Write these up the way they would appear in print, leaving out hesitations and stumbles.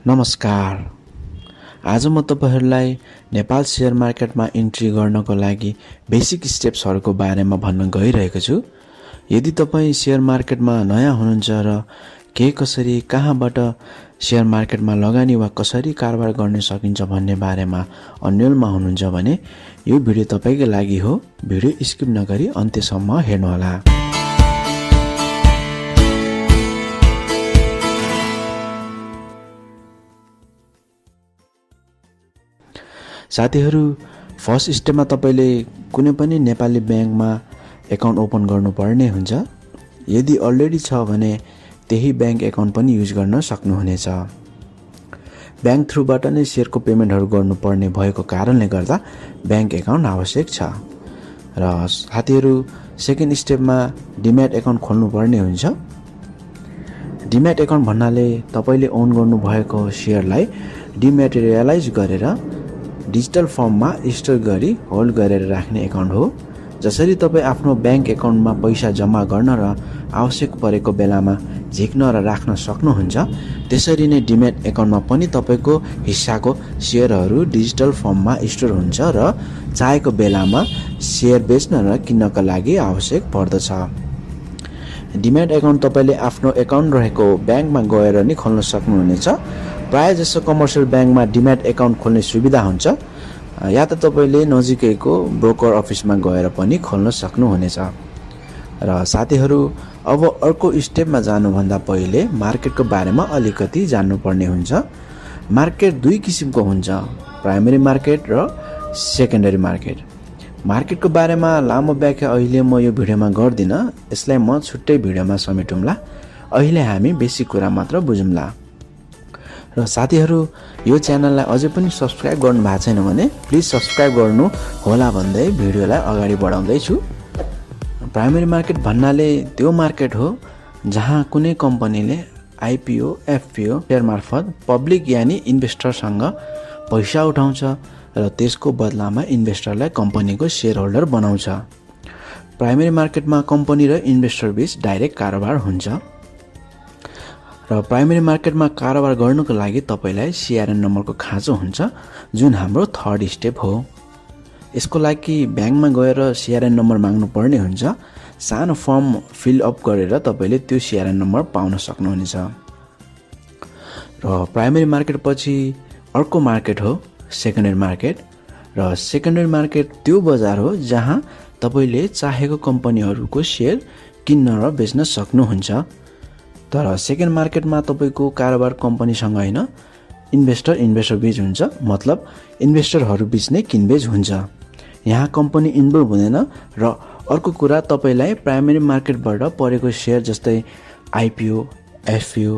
नमस्कार। आज म तपाईहरुलाई नेपाल शेयर मार्केटमा इन्ट्री गर्नको लागि बेसिक स्टेप्सहरुको बारेमा भन्न गइरहेको छु। यदि तपाई शेयर मार्केटमा नयाँ हुनुहुन्छ र के कसरी कहाँबाट शेयर मार्केटमा लगानी वा कसरी कारोबार गर्न सकिन्छ भन्ने बारेमा अन्यलमा हुनुहुन्छ भने यो भिडियो तपाईकै लागि हो। भिडियो स्किप नगरी अन्त्यसम्म हेर्नुहोला। साथीहरु, फर्स्ट स्टेपमा तपाईले कुनै पनि नेपाली बैंकमा एकाउन्ट ओपन गर्नुपर्ने हुन्छ। यदि अलरेडी छ भने त्यही बैंक एकाउन्ट पनि युज गर्न सक्नुहुनेछ। बैंक थ्रुबाट नै शेयरको पेमेन्टहरु गर्नुपर्ने भएको कारणले गर्दा बैंक एकाउन्ट आवश्यक छ। र साथीहरु, सेकेन्ड स्टेपमा डिम्याट एकाउन्ट खोल्नुपर्ने हुन्छ। डिम्याट एकाउन्ट भन्नाले तपाईले ओन गर्नु भएको शेयरलाई डिम्याटेरियलाइज गरेर डिजिटल फर्ममा स्टोर गरी होल्ड गरेर राख्ने एकाउन्ट हो। जसरी तपाई आफ्नो बैंक एकाउन्टमा पैसा जम्मा गर्न र आवश्यक परेको बेलामा झिक्न र राख्न सक्नुहुन्छ, त्यसरी नै डिम्याट एकाउन्टमा पनि तपाईको हिस्साको शेयरहरू डिजिटल फर्ममा स्टोर हुन्छ र चाहेको बेलामा शेयर बेच्न र किन्नका लागि आवश्यक पर्दछ। डिम्याट एकाउन्ट तपाईले आफ्नो एकाउन्ट रहेको बैंकमा गएर नि खोल्न सक्नुहुनेछ। प्राय जसो कमर्सियल बैंकमा डिम्याट एकाउन्ट खोल्ने सुविधा हुन्छ, या त तपाईले नजिकैको ब्रोकर अफिसमा गएर पनि खोल्न सक्नुहुनेछ। र साथीहरु, अब अर्को स्टेपमा जानुभन्दा पहिले मार्केटको बारेमा अलिकति जान्नुपर्ने हुन्छ। मार्केट दुई किसिमको हुन्छ, प्राइमरी मार्केट र सेकेन्डरी मार्केट। मार्केटको बारेमा लामो व्याख्या अहिले म यो भिडियोमा गर्दिन, यसलाई म छुट्टै भिडियोमा समेटौँला। अहिले हामी बेसिक कुरा मात्र बुझौँला। र साथीहरु, यो च्यानललाई अझै पनि सब्स्क्राइब गर्नु भएको छैन भने प्लिज सब्स्क्राइब गर्नु होला भन्दै भिडियोलाई अगाडि बढाउँदै छु। प्राइमरी मार्केट भन्नाले त्यो मार्केट हो जहाँ कुनै कम्पनीले आईपीओ, एफपीओ शेयर मार्फत पब्लिक यानी इन्भेस्टरसँग पैसा उठाउँछ र त्यसको बदलामा इन्भेस्टरलाई कम्पनीको शेयर होल्डर बनाउँछ। प्राइमरी मार्केटमा कम्पनी र इन्भेस्टर बीच डाइरेक्ट कारोबार हुन्छ। र प्राइमरी मार्केटमा कारोबार गर्नको लागि तपाईलाई सीआरएन नम्बरको खाँचो हुन्छ, जुन हाम्रो थर्ड स्टेप हो। यसको लागि बैंकमा गएर सीआरएन नम्बर माग्नु पर्ने हुन्छ। सानो फर्म फिल अप गरेर तपाईले त्यो सीआरएन नम्बर पाउन सक्नुहुनेछ। र प्राइमरी मार्केट पछि अर्को मार्केट हो सेकेन्डरी मार्केट। र सेकेन्डरी मार्केट त्यो बजार हो जहाँ तपाईले चाहेको कम्पनीहरुको शेयर किन्न र बेच्न सक्नुहुन्छ। तर सेकेन्ड मार्केटमा तपाईको कारोबार कम्पनीसँग हैन, इन्भेस्टर बीच हुन्छ। मतलब इन्भेस्टरहरु बीच नै किनबेच हुन्छ। यहाँ कम्पनी इन्भल्भ हुँदैन। र अर्को कुरा, तपाईलाई प्राइमरी मार्केटबाट परेको शेयर जस्तै आईपीओ, एफपीओ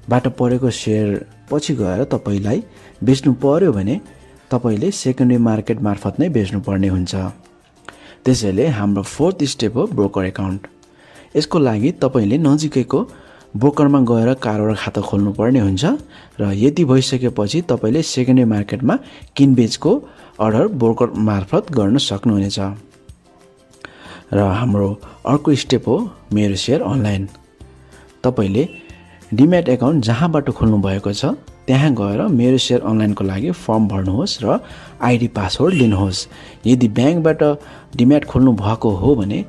बाट परेको शेयर पछि गएर तपाईलाई बेच्नु पर्यो भने तपाईले सेकेन्डरी मार्केट मार्फत नै बेच्नु पर्ने हुन्छ। त्यसैले हाम्रो फोर्थ स्टेप हो ब्रोकर एकाउन्ट। यसको लागि तपाईले नजिकैको ब्रोकरमा गएर कारोबार खाता खोल्नु पर्ने हुन्छ। र यति भइसकेपछि तपाईले सेकेन्डरी मार्केटमा किनबेचको अर्डर ब्रोकर मार्फत गर्न सक्नुहुनेछ। र हाम्रो अर्को स्टेप हो मेरो शेयर अनलाइन। तपाईले डिम्याट एकाउन्ट जहाँबाट खोल्नु भएको छ त्यहाँ गएर मेरो शेयर अनलाइनको लागि फर्म भर्नुहोस् र आईडी पासवर्ड लिनुहोस्। यदि बैंकबाट डिम्याट खोल्नु भएको हो भने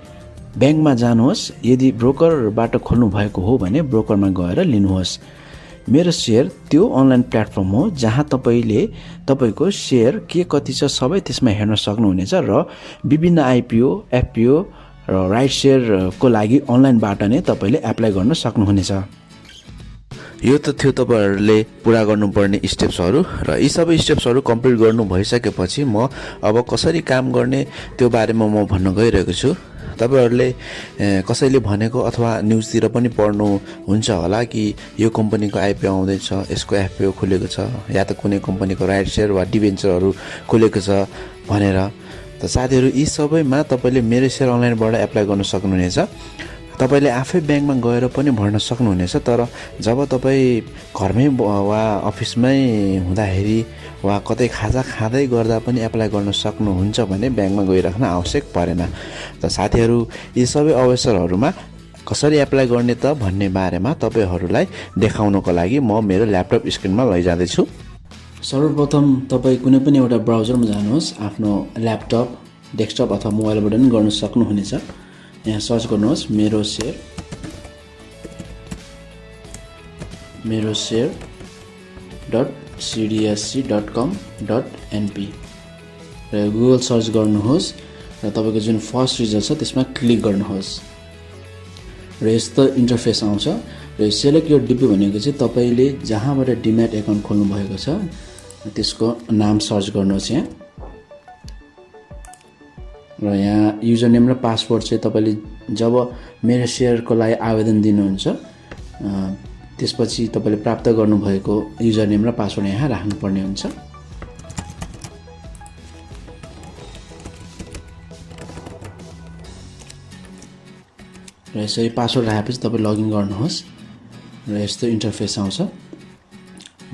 बैंकमा जानुहोस्, यदि ब्रोकरबाट खोल्नु भएको हो भने ब्रोकरमा गएर लिनुहोस्। मेरो शेयर त्यो अनलाइन प्लेटफर्म हो जहाँ तपाईले तपाईको शेयर के कति छ सबै त्यसमा हेर्न सक्नुहुनेछ र विभिन्न आईपीओ, एफपीओ र राइट शेयरको लागि अनलाइनबाट नै तपाईले एप्लाई गर्न सक्नुहुनेछ। यो त थियो तपाईहरुले पूरा गर्नुपर्ने स्टेप्सहरु। र यी सबै स्टेप्सहरु कम्प्लिट गर्नु भइसकेपछि म अब कसरी काम गर्ने त्यो बारेमा म भन्न गइरहेको छु। तपाईहरुले कसैले भनेको अथवा न्यूजतिर पनि पढ्नु हुन्छ होला कि यो कम्पनीको आईपीओ आउँदैछ, यसको एफपीओ खुलेको छ, या त कुनै कम्पनीको राइट शेयर वा डिबेन्चरहरु खुलेको छ भनेर। त साथीहरु, यी सबैमा तपाईले मेरो शेयर अनलाइनबाट एप्लाई गर्न सक्नुहुनेछ। तपाईले आफै बैंकमा गएर पनि भर्न सक्नुहुनेछ। तर जब तपाई घरमै वा अफिसमै हुँदाखेरि वा कतै खाजा खाँदै गर्दा पनि एप्लाई गर्न सक्नुहुन्छ भने बैंकमा गइराख्न आवश्यक परेन। त साथीहरु, यी सबै अवसरहरुमा कसरी एप्लाई गर्ने त भन्ने बारेमा तपाईहरूलाई देखाउनको लागि म मेरो ल्यापटप स्क्रिनमा लैजाँदैछु। सर्वप्रथम तपाईँ कुनै पनि एउटा ब्राउजरमा जानुहोस्। आफ्नो ल्यापटप, डेस्कटप अथवा मोबाइलबाट पनि गर्न सक्नुहुनेछ। यहाँ सर्च गर्नुहोस् meroshare.cdsc.com.np र गुगल सर्च गर्नुहोस् र तपाईँको जुन फर्स्ट रिजल्ट छ त्यसमा क्लिक गर्नुहोस् र यस्तो इन्टरफेस आउँछ। र सेलेक्ट योर डिपी भनेको चाहिँ तपाईँले जहाँबाट डिम्याट एकाउन्ट खोल्नु भएको छ त्यसको नाम सर्च गर्नुहोस् यहाँ। र यहाँ युजर नेम र पासवर्ड चाहिँ तपाईँले जब मेरो सेयरको लागि आवेदन दिनुहुन्छ त्यसपछि तपाईँले प्राप्त गर्नुभएको युजर नेम र पासवर्ड यहाँ राख्नुपर्ने हुन्छ। र यसरी पासवर्ड राखेपछि तपाईँ लगइन गर्नुहोस् र यस्तो इन्टरफेस आउँछ।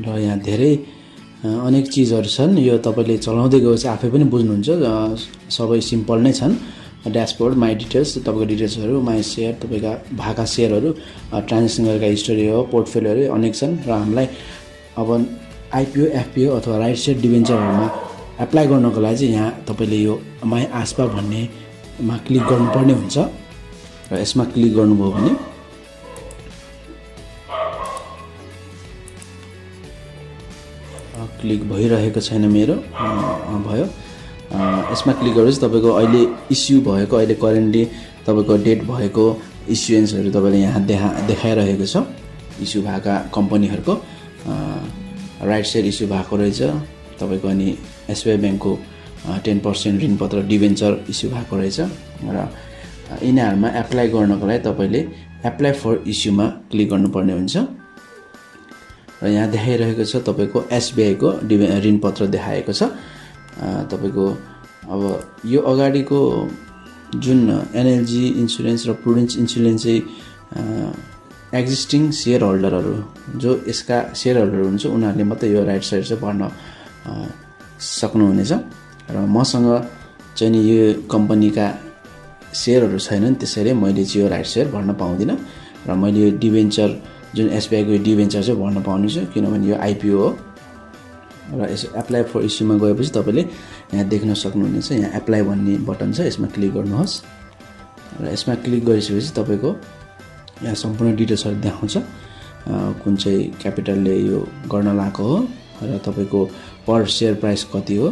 र यहाँ धेरै अनेक चिजहरू छन्। यो तपाईँले चलाउँदै गएपछि आफै पनि बुझ्नुहुन्छ। सबै सिम्पल नै छन्। ड्यासबोर्ड, माई डिटेल्स, तपाईँको डिटेल्सहरू, माई सेयर, तपाईँका भएका सेयरहरू, ट्रान्जेक्सन गरेका हिस्ट्री हो, पोर्टफोलियोहरू अनेक छन्। र हामीलाई अब आइपिओ, एफपिओ अथवा राइट सेयर डिभेन्चरहरूमा एप्लाई गर्नको लागि चाहिँ यहाँ तपाईँले यो माई आस्पा भन्नेमा क्लिक गर्नुपर्ने हुन्छ। र यसमा क्लिक गर्नुभयो भने क्लिक भइरहेको छैन मेरो, भयो। यसमा क्लिक गरेपछि तपाईँको अहिले इस्यु भएको, अहिले करेन्टली तपाईँको डेट भएको इस्युएन्सहरू तपाईँले यहाँ देखाइरहेको छ। इस्यु भएका कम्पनीहरूको राइट सेयर इस्यु भएको रहेछ तपाईँको। अनि एसबिआई ब्याङ्कको 10% ऋणपत्र डिभेन्चर इस्यु भएको रहेछ। र यिनीहरूमा एप्लाई गर्नको लागि तपाईँले एप्लाई फर इस्युमा क्लिक गर्नुपर्ने हुन्छ। र यहाँ देखाइरहेको छ तपाईँको एसबिआईको ऋणपत्र देखाएको छ तपाईँको। अब यो अगाडिको जुन एनएलजी इन्सुरेन्स र प्रुडेन्स इन्सुरेन्स चाहिँ एक्जिस्टिङ सेयर होल्डरहरू जो यसका सेयर होल्डर हुन्छ उनीहरूले मात्रै यो राइट सेयर चाहिँ भर्न सक्नुहुनेछ। र मसँग चाहिँ नि यो कम्पनीका सेयरहरू छैनन्, त्यसैले मैले चाहिँ यो राइट सेयर भर्न पाउँदिनँ। र मैले यो डिभेन्चर जुन एसबिआईको डिभेन्चर चाहिँ भर्न पाउनेछु किनभने यो आइपिओ हो। र यसो एप्लाई फर इस्युमा गएपछि तपाईँले यहाँ देख्न सक्नुहुनेछ। यहाँ एप्लाई भन्ने बटन छ, यसमा क्लिक गर्नुहोस्। र यसमा क्लिक गरिसकेपछि तपाईँको यहाँ सम्पूर्ण डिटेल्सहरू देखाउँछ कुन चाहिँ क्यापिटलले यो गर्न लागेको हो र तपाईँको पर सेयर प्राइस कति हो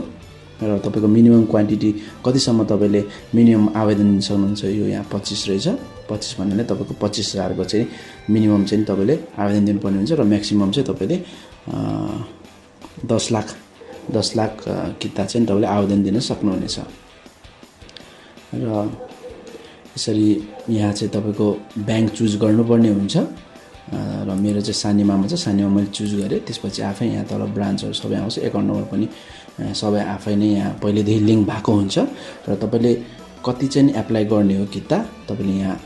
र तपाईँको मिनिमम क्वान्टिटी कतिसम्म तपाईँले मिनिमम आवेदन दिन सक्नुहुन्छ। यो यहाँ 25 रहेछ। 25 भन्नाले तपाईँको 25,000को चाहिँ मिनिमम चाहिँ तपाईँले आवेदन दिनुपर्ने हुन्छ र म्याक्सिमम चाहिँ तपाईँले 10 लाख किता चाहिँ तपाईँले आवेदन दिन सक्नुहुनेछ। र यसरी यहाँ चाहिँ तपाईँको ब्याङ्क चुज गर्नुपर्ने हुन्छ। र मेरो चाहिँ सानीमामा छ, सानीमा मैले चुज गरेँ। त्यसपछि आफै यहाँ तल ब्रान्चहरू सबै आउँछ, एकाउन्ट नम्बर पनि सबै आफै नै यहाँ पहिलेदेखि लिङ्क भएको हुन्छ। र तपाईँले कति चाहिँ एप्लाई गर्ने हो किता तपाईँले यहाँ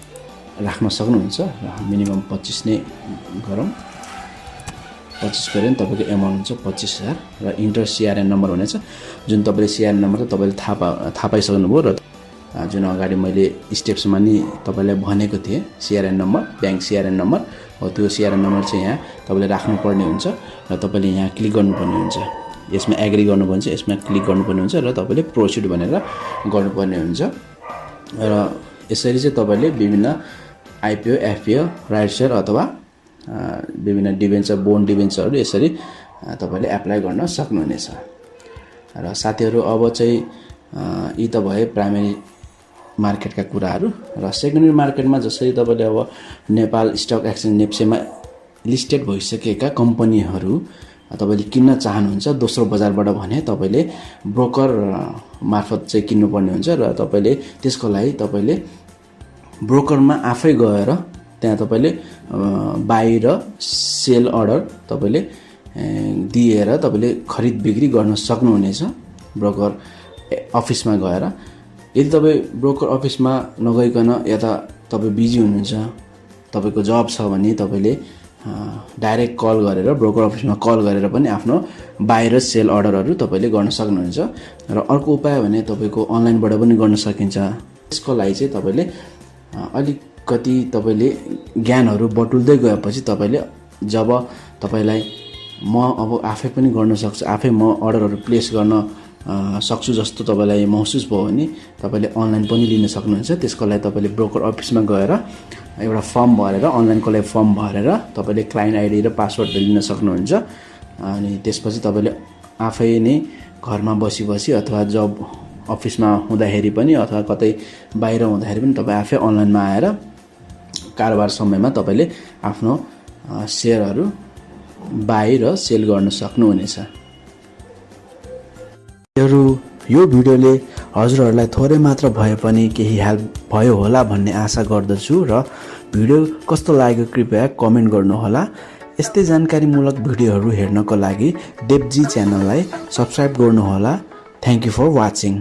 राख्न सक्नुहुन्छ। र मिनिमम 25 नै गरौँ। 25 गऱ्यो भने तपाईँको एमाउन्ट हुन्छ 25,000। र इन्टर सिआरएन नम्बर हुनेछ जुन तपाईँले सिआरएन नम्बर त तपाईँले थाहा पाइसक्नुभयो। र जुन अगाडि मैले स्टेप्समा नि तपाईँलाई भनेको थिएँ CRN number, bank CRN number हो, त्यो सिआरएन नम्बर चाहिँ यहाँ तपाईँले राख्नुपर्ने हुन्छ। र तपाईँले यहाँ क्लिक गर्नुपर्ने हुन्छ। यसमा एग्री गर्नुपर्ने हुन्छ, यसमा क्लिक गर्नुपर्ने हुन्छ र तपाईँले प्रोसिड भनेर गर्नुपर्ने हुन्छ। र यसरी चाहिँ तपाईँले विभिन्न आइपिओ, एफपिओ, राइट सेयर अथवा विभिन्न डिभेन्चर, बोन्ड डिभेन्चरहरू यसरी तपाईँले एप्लाई गर्न सक्नुहुनेछ। र साथीहरू अब चाहिँ यी त भए प्राइमेरी मार्केटका कुराहरू। र सेकेन्डरी मार्केटमा जसरी तपाईँले अब नेपाल स्टक एक्सचेन्ज नेप्सेमा लिस्टेड भइसकेका कम्पनीहरू तपाईँले किन्न चाहनुहुन्छ दोस्रो बजारबाट भने तपाईँले ब्रोकर मार्फत चाहिँ किन्नुपर्ने हुन्छ। र तपाईँले त्यसको लागि तपाईँले ब्रोकरमा आफै गएर त्यहाँ तपाईँले बाई र सेल अर्डर तपाईँले दिएर तपाईँले खरिद बिक्री गर्न सक्नुहुनेछ ब्रोकर अफिसमा गएर। यदि तपाईँ ब्रोकर अफिसमा नगइकन या त तपाईँ बिजी हुनुहुन्छ, तपाईँको जब छ भने तपाईँले डाइरेक्ट कल गरेर ब्रोकर अफिसमा कल गरेर पनि आफ्नो बाई र सेल अर्डरहरू तपाईँले गर्न सक्नुहुन्छ। र अर्को उपाय भने तपाईँको अनलाइनबाट पनि गर्न सकिन्छ। त्यसको लागि चाहिँ तपाईँले अलिक कति तपाईले ज्ञानहरू बटुल्दै गएपछि तपाईले जब तपाईलाई म अब आफै पनि गर्न सक्छु, आफै म अर्डरहरू प्लेस गर्न सक्छु जस्तो तपाईलाई महसुस भयो भने तपाईले अनलाइन पनि लिन सक्नुहुन्छ। त्यसको लागि तपाईले ब्रोकर अफिसमा गएर एउटा फर्म भरेर, अनलाइनको लागि फर्म भरेर तपाईले क्लाइन्ट आइडी र पासवर्ड लिन सक्नुहुन्छ। अनि त्यसपछि तपाईले आफै नै घरमा बसी अथवा जब अफिसमा हुँदाखेरि पनि अथवा कतै बाहिर हुँदाखेरि पनि तपाई आफै अनलाइनमा आएर कारोबार समयमा तपाईले आफ्नो शेयरहरू बाइ र सेल गर्न सक्नुहुनेछ। यो भिडियोले हजुरहरूलाई थोरै मात्र भए पनि केही हेल्प भयो होला भन्ने आशा गर्दछु र भिडियो कस्तो लाग्यो कृपया कमेन्ट गर्नुहोला। यस्तै जानकारीमूलक भिडियोहरू हेर्नको लागि depG च्यानललाई सब्स्क्राइब गर्नुहोला। Thank you for watching.